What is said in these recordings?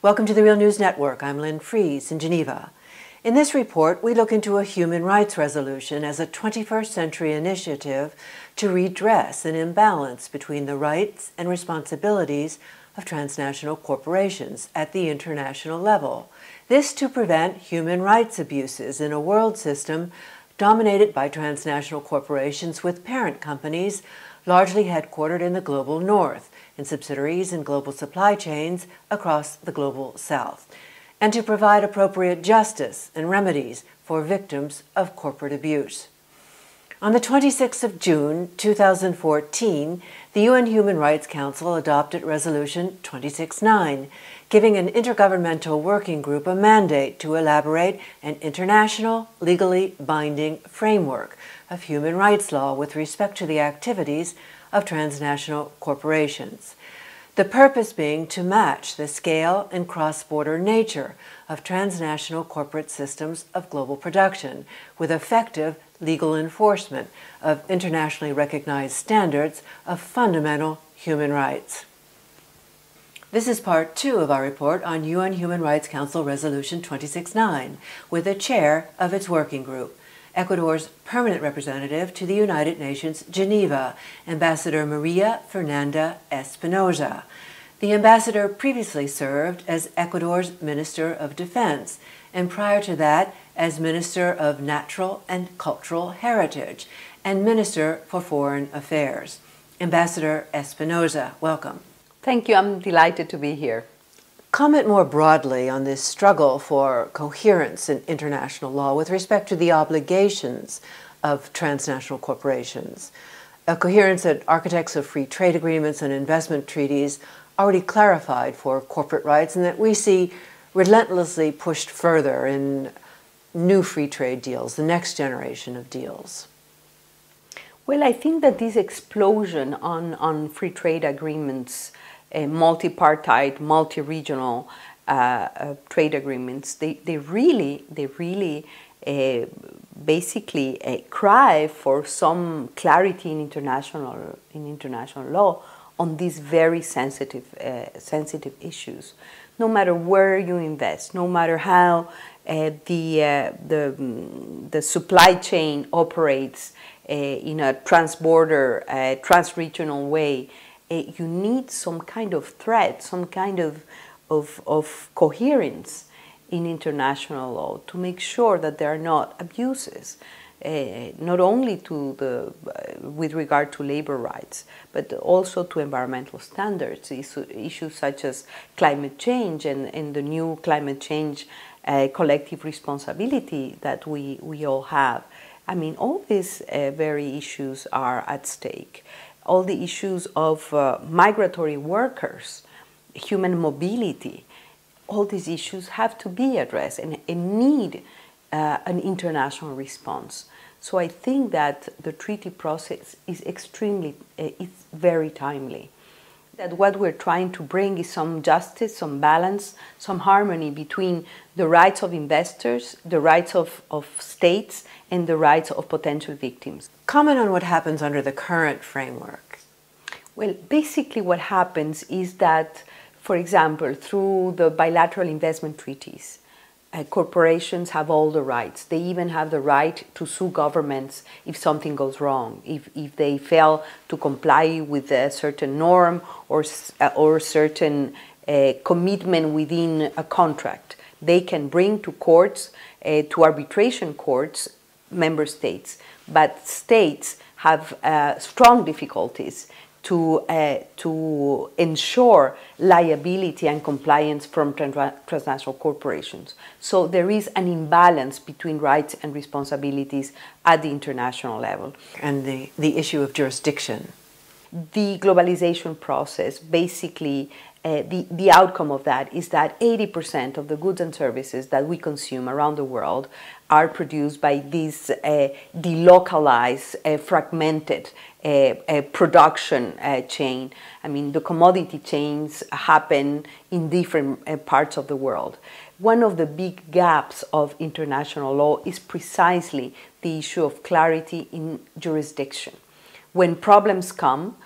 Welcome to the Real News Network. I'm Lynn Fries in Geneva. In this report, we look into a human rights resolution as a 21st century initiative to redress an imbalance between the rights and responsibilities of transnational corporations at the international level. This to prevent human rights abuses in a world system dominated by transnational corporations with parent companies largely headquartered in the global north, and subsidiaries in global supply chains across the global south, and to provide appropriate justice and remedies for victims of corporate abuse. On the 26th of June 2014, the UN Human Rights Council adopted Resolution 269, giving an intergovernmental working group a mandate to elaborate an international, legally binding framework of human rights law with respect to the activities of transnational corporations. The purpose being to match the scale and cross-border nature of transnational corporate systems of global production with effective legal enforcement of internationally recognized standards of fundamental human rights. This is part 2 of our report on UN Human Rights Council Resolution 269, with the chair of its working group, Ecuador's permanent representative to the United Nations, Geneva, Ambassador Maria Fernanda Espinosa. The ambassador previously served as Ecuador's Minister of Defense, and prior to that as Minister of Natural and Cultural Heritage and Minister for Foreign Affairs. Ambassador Espinosa, welcome. Thank you. I'm delighted to be here. Comment more broadly on this struggle for coherence in international law with respect to the obligations of transnational corporations, a coherence that architects of free trade agreements and investment treaties already clarified for corporate rights and that we see relentlessly pushed further in new free trade deals, the next generation of deals. Well, I think that this explosion on free trade agreements, multi-partite, multi-regional trade agreements, they really basically cry for some clarity in international law on these very sensitive issues. No matter where you invest, no matter how the supply chain operates in a transborder, transregional way, you need some kind of thread, some kind of coherence in international law to make sure that there are not abuses, not only with regard to labor rights, but also to environmental standards, issues such as climate change and the new climate change collective responsibility that we all have. I mean, all these very issues are at stake. All the issues of migratory workers, human mobility, all these issues have to be addressed and need an international response. So I think that the treaty process is it's very timely. That what we're trying to bring is some justice, some balance, some harmony between the rights of investors, the rights of states, and the rights of potential victims. Comment on what happens under the current framework. Well, basically what happens is that, for example, through the bilateral investment treaties, corporations have all the rights. They even have the right to sue governments if something goes wrong, if they fail to comply with a certain norm or certain commitment within a contract. They can bring to courts, to arbitration courts, member states, but states have strong difficulties to ensure liability and compliance from transnational corporations. So there is an imbalance between rights and responsibilities at the international level. And the issue of jurisdiction. The globalization process, basically, the outcome of that is that 80% of the goods and services that we consume around the world are produced by these delocalized, fragmented production chain. I mean, the commodity chains happen in different parts of the world. One of the big gaps of international law is precisely the issue of clarity in jurisdiction. When problems come,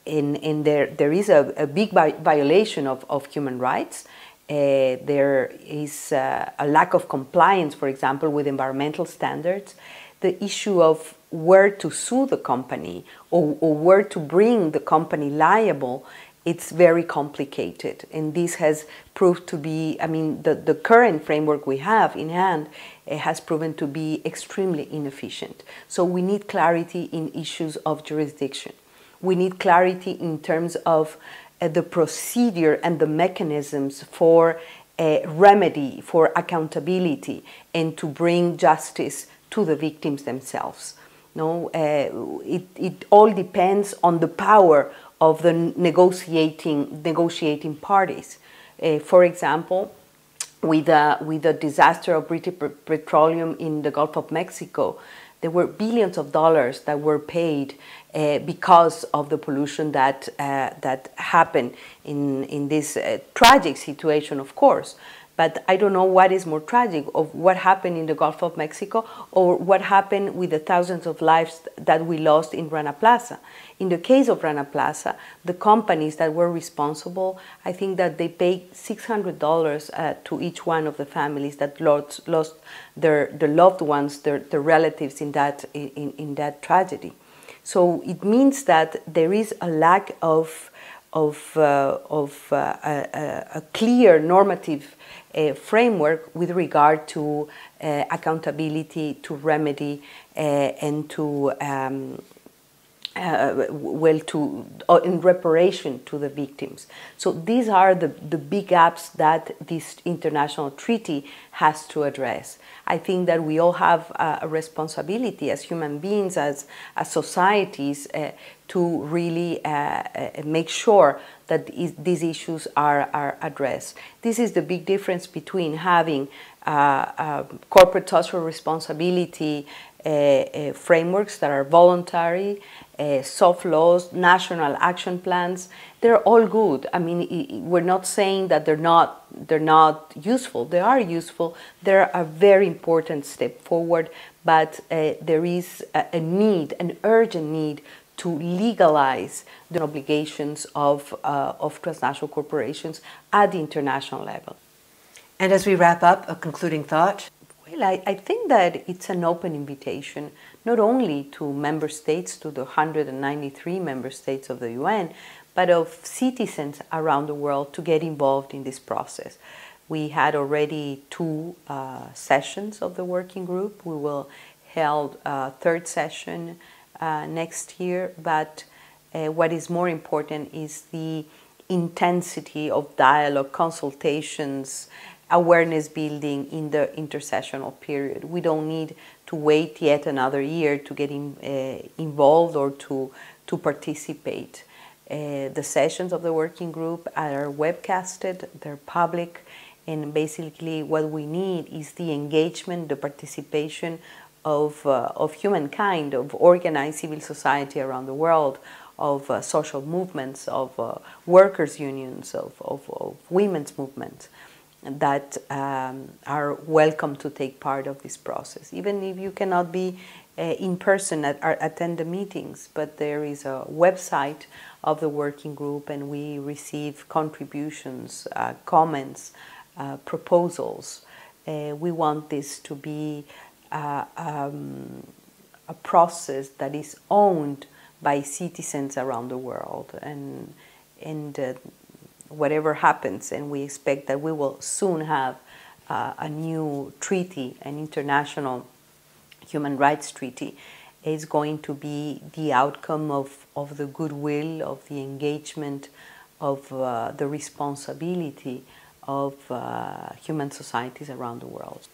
and there is a big violation of human rights, There is a lack of compliance, for example, with environmental standards. The issue of where to sue the company or where to bring the company liable, it's very complicated. And this has proved to be, I mean, the current framework we have in hand has proven to be extremely inefficient. So we need clarity in issues of jurisdiction. We need clarity in terms of the procedure and the mechanisms for remedy, for accountability, and to bring justice to the victims themselves. No, it all depends on the power of the negotiating parties. For example, with the disaster of British Petroleum in the Gulf of Mexico, there were billions of dollars that were paid because of the pollution that happened in this tragic situation, of course. But I don't know what is more tragic, of what happened in the Gulf of Mexico or what happened with the thousands of lives that we lost in Rana Plaza. In the case of Rana Plaza, the companies that were responsible, I think that they paid $600 to each one of the families that lost their loved ones, their relatives in that tragedy. So it means that there is a lack of a clear normative framework with regard to accountability, to remedy, and to in reparation to the victims. So these are the big gaps that this international treaty has to address. I think that we all have a responsibility as human beings, as societies, to really make sure that these issues are addressed. This is the big difference between having corporate social responsibility frameworks that are voluntary, soft laws, national action plans. They're all good. I mean, we're not saying that they're not useful. They are useful. They're a very important step forward, but there is a need, an urgent need, to legalize the obligations of transnational corporations at the international level. And as we wrap up, a concluding thought? Well, I think that it's an open invitation, not only to member states, to the 193 member states of the UN, but of citizens around the world to get involved in this process. We had already 2 sessions of the working group. We will hold a 3rd session next year, but what is more important is the intensity of dialogue, consultations, awareness building in the intersessional period. We don't need to wait yet another year to get involved or to participate. The sessions of the working group are webcasted, they're public, and basically what we need is the engagement, the participation of humankind, of organized civil society around the world, of social movements, of workers' unions, of women's movements that are welcome to take part of this process. Even if you cannot be in person attend the meetings, but there is a website of the working group and we receive contributions, comments, proposals. We want this to be a process that is owned by citizens around the world, and whatever happens, and we expect that we will soon have a new treaty, an international human rights treaty, is going to be the outcome of the goodwill, of the engagement, of the responsibility of human societies around the world.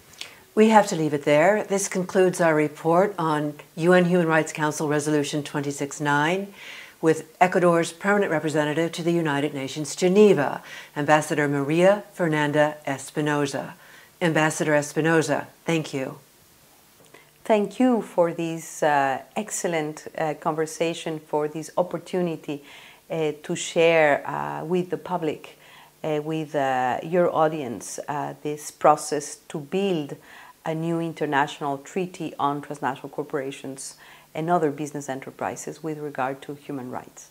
We have to leave it there. This concludes our report on UN Human Rights Council Resolution 269 with Ecuador's permanent representative to the United Nations, Geneva, Ambassador Maria Fernanda Espinosa. Ambassador Espinosa, thank you. Thank you for this excellent conversation, for this opportunity to share with the public, with your audience, this process to build a new international treaty on transnational corporations and other business enterprises with regard to human rights.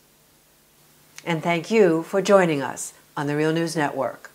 And thank you for joining us on the Real News Network.